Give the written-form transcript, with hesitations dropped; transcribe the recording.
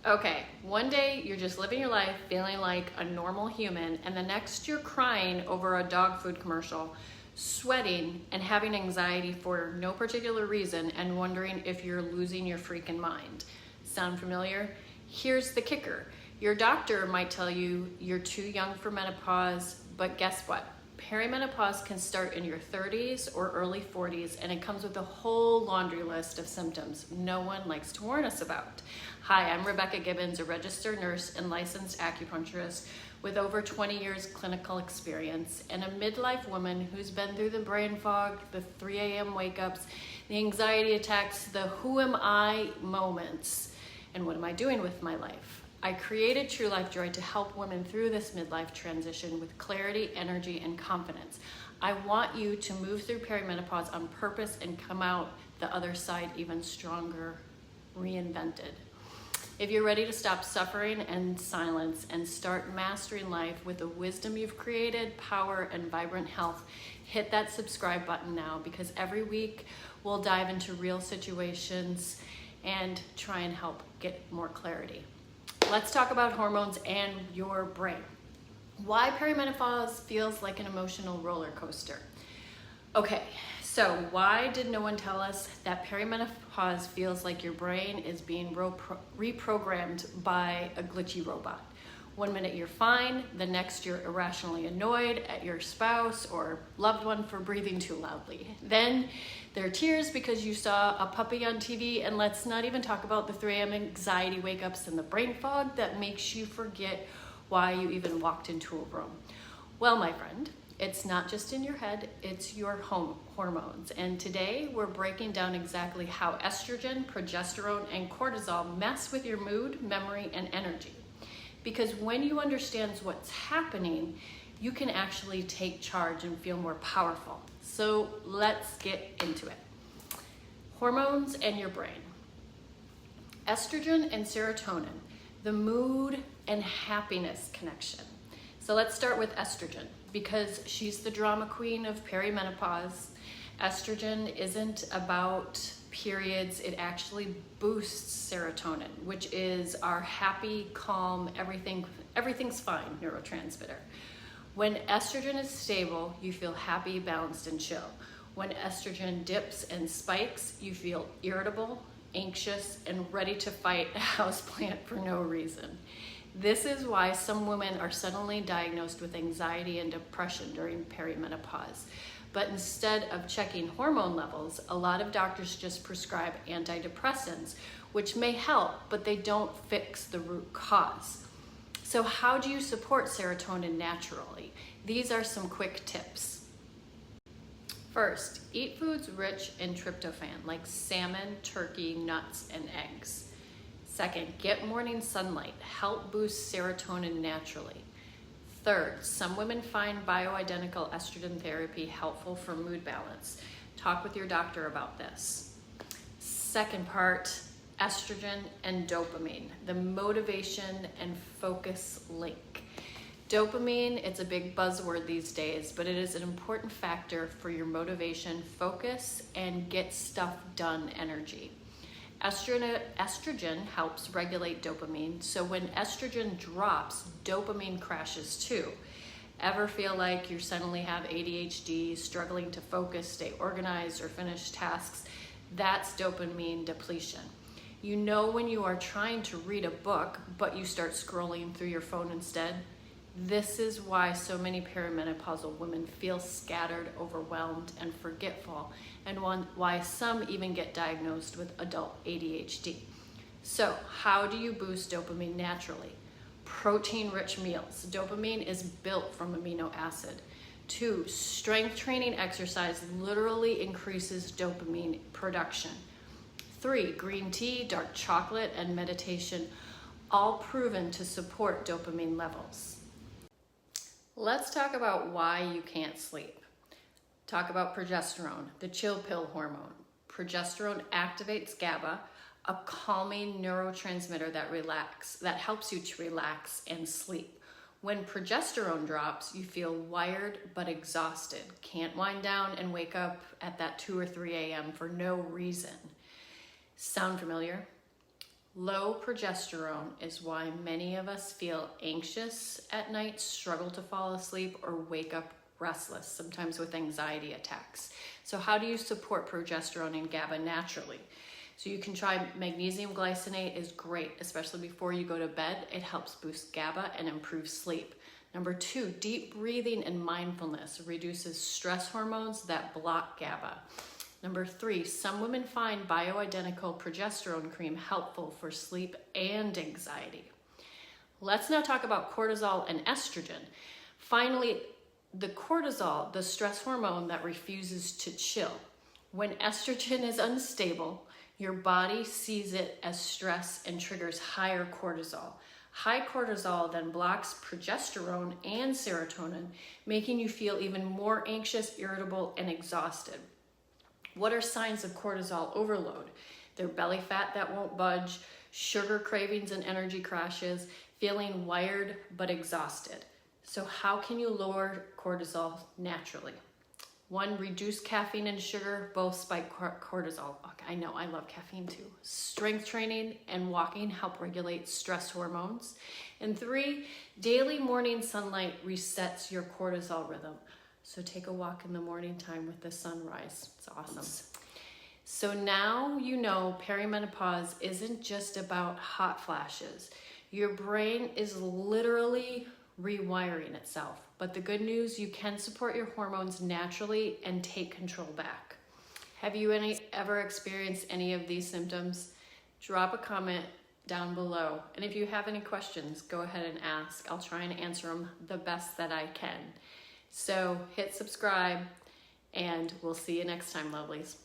Okay, one day you're just living your life feeling like a normal human, and the next you're crying over a dog food commercial, sweating and having anxiety for no particular reason, and wondering if you're losing your freaking mind. Sound familiar? Here's the kicker. Your doctor might tell you you're too young for menopause, but guess what? Perimenopause can start in your 30s or early 40s, and it comes with a whole laundry list of symptoms no one likes to warn us about. Hi, I'm Rebecca Gibbons, a registered nurse and licensed acupuncturist with over 20 years clinical experience, and a midlife woman who's been through the brain fog, the 3 a.m. wake-ups, the anxiety attacks, the who am I moments, and what am I doing with my life? I created True Life Joy to help women through this midlife transition with clarity, energy, and confidence. I want you to move through perimenopause on purpose and come out the other side even stronger, reinvented. If you're ready to stop suffering and silence and start mastering life with the wisdom you've created, power, and vibrant health, hit that subscribe button now, because every week we'll dive into real situations and try and help get more clarity. Let's talk about hormones and your brain. Why perimenopause feels like an emotional roller coaster. Okay, so why did no one tell us that perimenopause feels like your brain is being reprogrammed by a glitchy robot? 1 minute you're fine, the next you're irrationally annoyed at your spouse or loved one for breathing too loudly. Then there are tears because you saw a puppy on TV, and let's not even talk about the 3 a.m. anxiety wake-ups and the brain fog that makes you forget why you even walked into a room. Well, my friend, it's not just in your head, it's your hormones. And today we're breaking down exactly how estrogen, progesterone, and cortisol mess with your mood, memory, and energy. Because when you understand what's happening, you can actually take charge and feel more powerful. So let's get into it. Hormones and your brain. Estrogen and serotonin, the mood and happiness connection. So let's start with estrogen, because she's the drama queen of perimenopause. Estrogen isn't about periods, it actually boosts serotonin, which is our happy, calm, everything's fine neurotransmitter. When estrogen is stable, you feel happy, balanced, and chill. When estrogen dips and spikes, you feel irritable, anxious, and ready to fight a houseplant for no reason. This is why some women are suddenly diagnosed with anxiety and depression during perimenopause. But instead of checking hormone levels, a lot of doctors just prescribe antidepressants, which may help, but they don't fix the root cause. So how do you support serotonin naturally? These are some quick tips. First, eat foods rich in tryptophan, like salmon, turkey, nuts, and eggs. Second, get morning sunlight. Help boost serotonin naturally. Third, some women find bioidentical estrogen therapy helpful for mood balance. Talk with your doctor about this. Second part, estrogen and dopamine, the motivation and focus link. Dopamine, it's a big buzzword these days, but it is an important factor for your motivation, focus, and get stuff done energy. Estrogen helps regulate dopamine, so when estrogen drops, dopamine crashes too. Ever feel like you suddenly have ADHD, struggling to focus, stay organized, or finish tasks? That's dopamine depletion. You know when you are trying to read a book, but you start scrolling through your phone instead? This is why so many perimenopausal women feel scattered, overwhelmed, and forgetful, and why some even get diagnosed with adult ADHD. So, how do you boost dopamine naturally? Protein-rich meals. Dopamine is built from amino acid. 2, strength training exercise literally increases dopamine production. 3, green tea, dark chocolate, and meditation, all proven to support dopamine levels. Let's talk about why you can't sleep. Talk about progesterone, the chill pill hormone. Progesterone activates GABA, a calming neurotransmitter that helps you to relax and sleep. When progesterone drops, you feel wired but exhausted. Can't wind down and wake up at that 2 or 3 a.m. for no reason. Sound familiar? Low progesterone is why many of us feel anxious at night, struggle to fall asleep, or wake up restless, sometimes with anxiety attacks. So how do you support progesterone and GABA naturally? So you can try magnesium glycinate is great, especially before you go to bed. It helps boost GABA and improve sleep. Number 2, deep breathing and mindfulness reduces stress hormones that block GABA. Number 3, some women find bioidentical progesterone cream helpful for sleep and anxiety. Let's now talk about cortisol and estrogen. Finally, the cortisol, the stress hormone that refuses to chill. When estrogen is unstable, your body sees it as stress and triggers higher cortisol. High cortisol then blocks progesterone and serotonin, making you feel even more anxious, irritable, and exhausted. What are signs of cortisol overload? They're belly fat that won't budge, sugar cravings and energy crashes, feeling wired but exhausted. So how can you lower cortisol naturally? 1, reduce caffeine and sugar, both spike cortisol. Okay, I know, I love caffeine too. Strength training and walking help regulate stress hormones. And 3, daily morning sunlight resets your cortisol rhythm. So take a walk in the morning time with the sunrise. It's awesome. So now you know perimenopause isn't just about hot flashes. Your brain is literally rewiring itself. But the good news, you can support your hormones naturally and take control back. Have you ever experienced any of these symptoms? Drop a comment down below. And if you have any questions, go ahead and ask. I'll try and answer them the best that I can. So hit subscribe and we'll see you next time, lovelies.